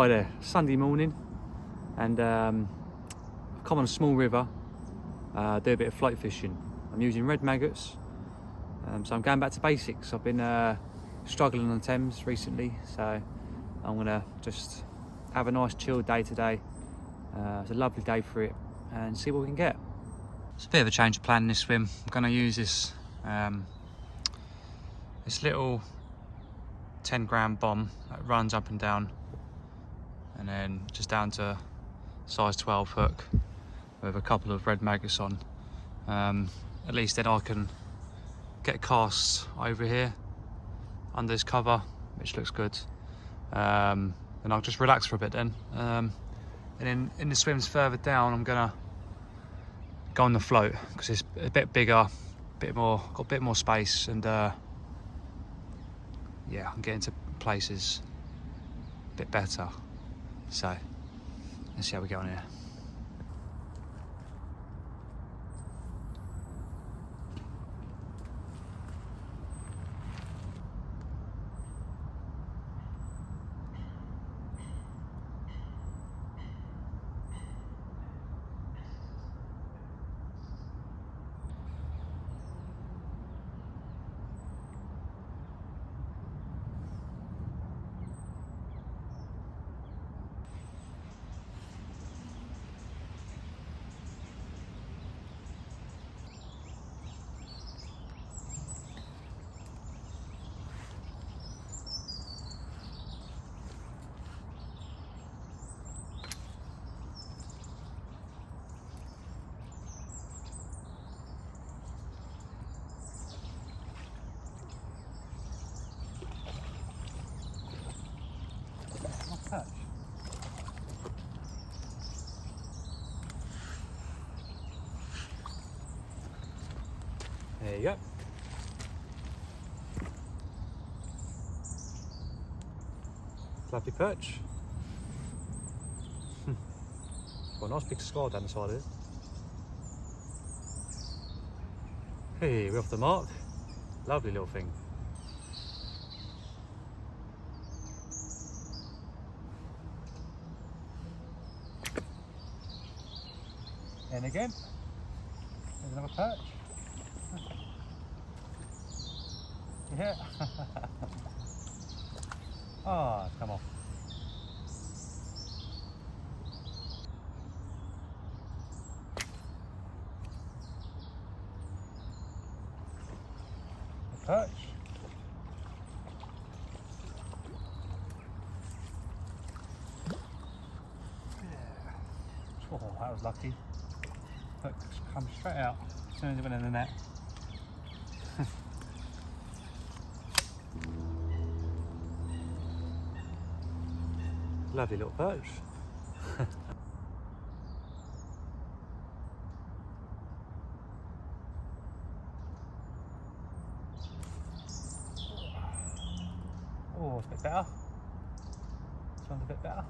Hi there, Sunday morning, and I've come on a small river, do a bit of float fishing. I'm using red maggots, so I'm going back to basics. I've been struggling on the Thames recently, so I'm gonna just have a nice chill day today. It's a lovely day for it, and see what we can get. It's a bit of a change of plan in this swim. I'm gonna use this this little 10-gram bomb that runs up and down, and then just down to size 12 hook with a couple of red maggots on. At least then I can get casts over here under this cover, which looks good. And I'll just relax for a bit then. And then in the swims further down, I'm gonna go on the float because it's a bit bigger, got a bit more space, and yeah, I'm getting to places a bit better. So let's see how we get on here. Perch. There you go. Lovely perch. Got a nice big scar down the side of it. Hey, we're off the mark. Lovely little thing. And again, there's another perch. Yeah. Ah, come on. A perch. Yeah. Oh, that was lucky. Hook comes straight out as soon as it went in the net. Lovely little perch. Oh, it's a bit better. This one's a bit better.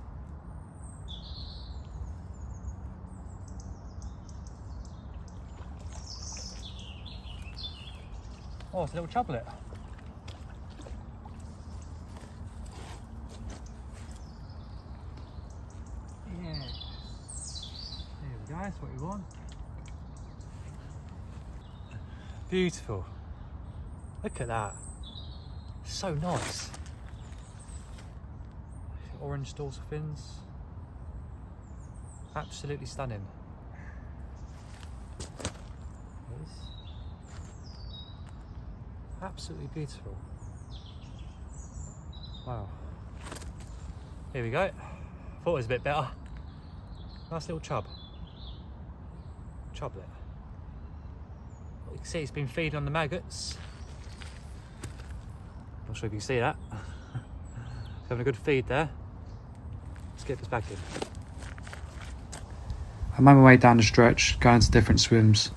Oh, it's a little chublet. Yeah. There we go, that's what we want. Beautiful. Look at that. So nice. Orange dorsal fins. Absolutely stunning. Absolutely beautiful. Wow. Here we go. Thought it was a bit better. Nice little chub. Chublet. You can see it's been feeding on the maggots. Not sure if you can see that. Having a good feed there. Let's get this back in. I'm on my way down the stretch, going to different swims,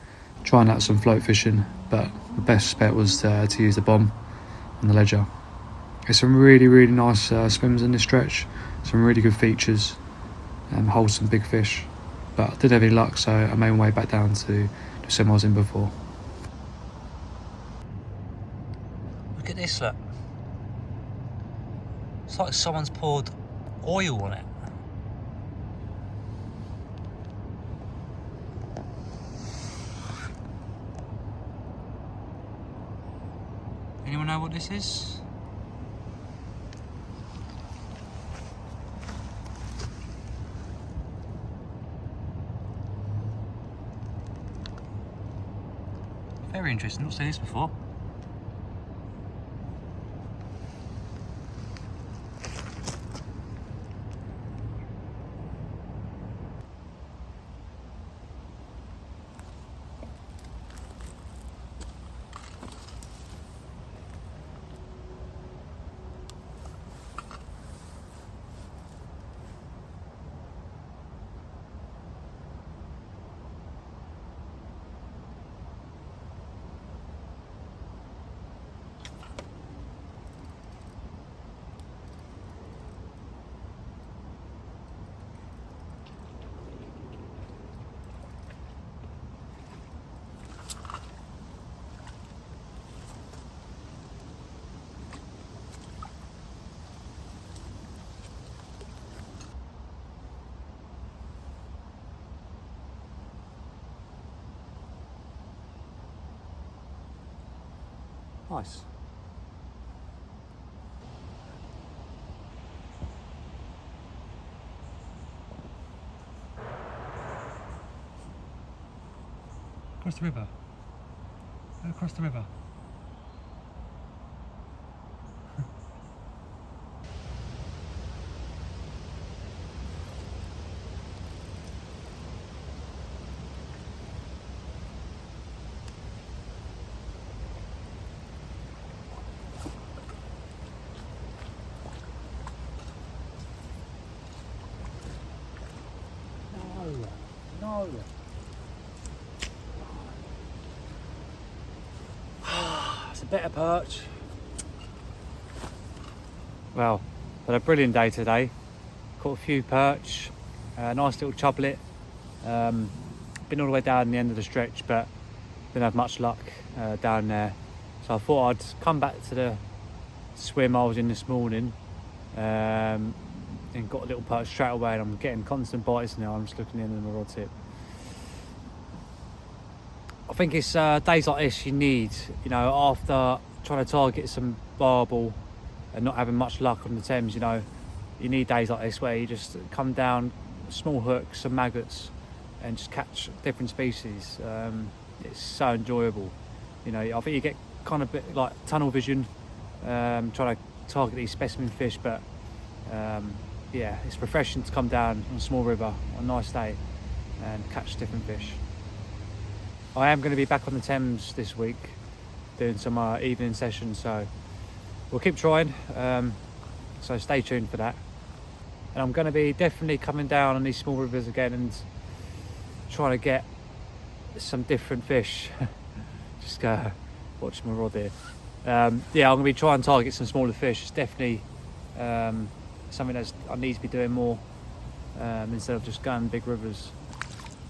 trying out some float fishing, but the best bet was to use the bomb on the ledger. There's some really nice swims in this stretch, some really good features, and hold some big fish, but I didn't have any luck, so I made my way back down to the swim I was in before. Look at this, look. It's like someone's poured oil on it. Anyone know what this is? Very interesting, not seen this before. Nice. Across the river. Across the river. No. It's a better perch. Well, had a brilliant day today. Caught a few perch, a nice little chublet. Been all the way down the end of the stretch, but didn't have much luck down there. So I thought I'd come back to the swim I was in this morning. And got a little perch straight away, and I'm getting constant bites now. I'm just looking in the rod tip. I think it's days like this you need, you know, after trying to target some barbel and not having much luck on the Thames, you know, you need days like this where you just come down, small hooks, some maggots, and just catch different species. It's so enjoyable, you know. I think you get kind of a bit like tunnel vision trying to target these specimen fish, but yeah, it's refreshing to come down on a small river on a nice day and catch different fish. I am going to be back on the Thames this week doing some evening sessions, so we'll keep trying, so stay tuned for that. And I'm going to be definitely coming down on these small rivers again and trying to get some different fish. Just watch my rod here. Yeah, I'm going to be trying to target some smaller fish. It's definitely something that I need to be doing more instead of just going big rivers.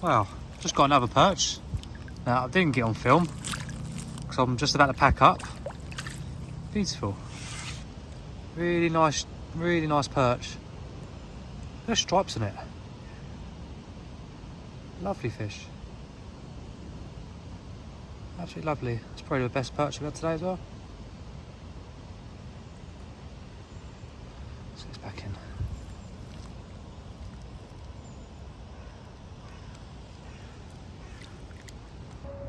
Wow, just got another perch. Now I didn't get on film because I'm just about to pack up. Beautiful, really nice perch. There's stripes in it. Lovely fish. Absolutely lovely. It's probably the best perch I've had today as well. Back in.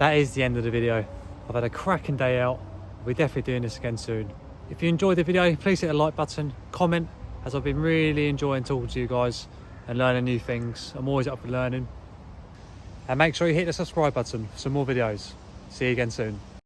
That is the end of the video. I've had a cracking day out. We're definitely doing this again soon. If you enjoyed the video, please hit the like button, comment, as I've been really enjoying talking to you guys and learning new things. I'm always up for learning. And make sure you hit the subscribe button for some more videos. See you again soon.